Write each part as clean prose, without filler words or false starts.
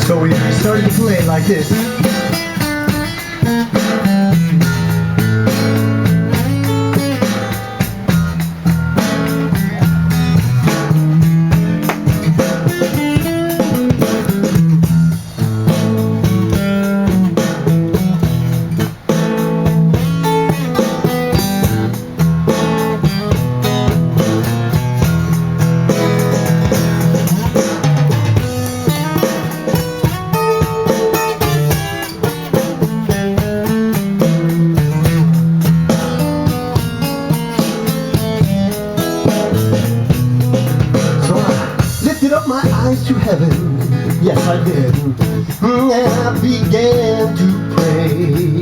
So we started to play like this. Up my eyes to heaven, yes I did, and I began to pray.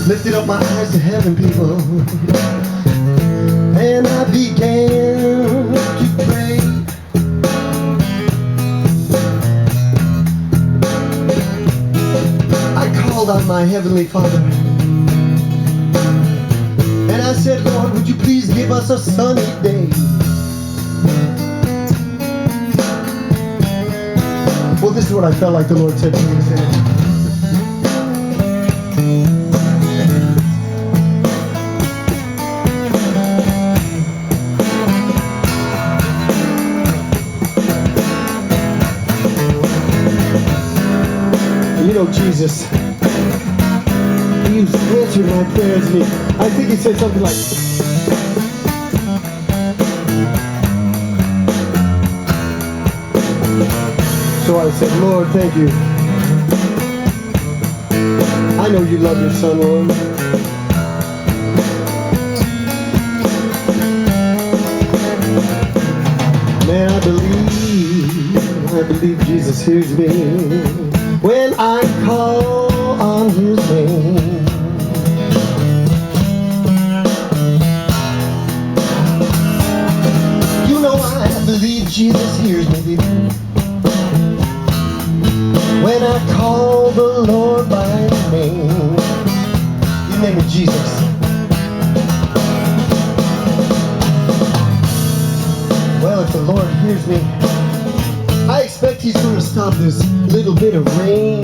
Lifted up my eyes to heaven, people, and I began to pray. I called on my Heavenly Father, and I said, Lord, would you please give us a sunny day? Well, this is what I felt like the Lord said to me. He said, you know, Jesus, He's answered my prayers. And I think He said something like, so I said, Lord, thank you. I know you love your son, Lord. Man, I believe Jesus hears me when I call on His name. You know I believe Jesus hears me, baby, when I call the Lord by name. His name is Jesus. Well, if the Lord hears me, I expect He's going to stop this little bit of rain.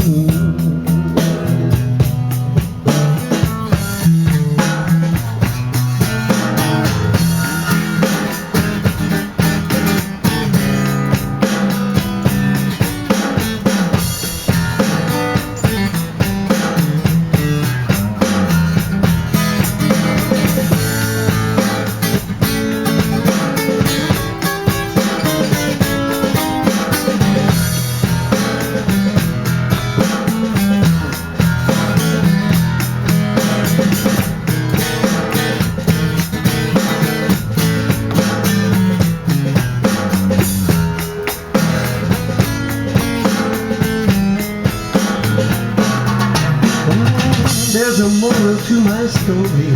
There's a moral to my story.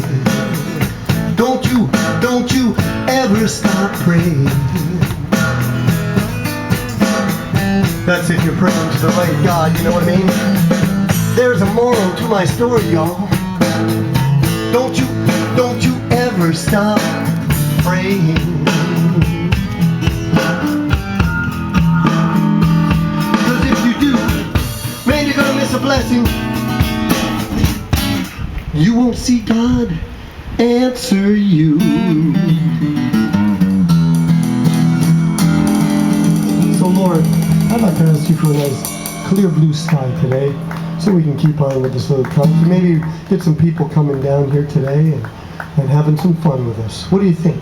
Don't you ever stop praying. That's if you're praying to the right God, you know what I mean? There's a moral to my story, y'all. Don't you ever stop praying. Cause if you do, man, you're gonna miss a blessing. You won't see God answer you. So Lord, I'd like to ask you for a nice clear blue sky today, so we can keep on with this little country. Maybe get some people coming down here today and having some fun with us. What do you think?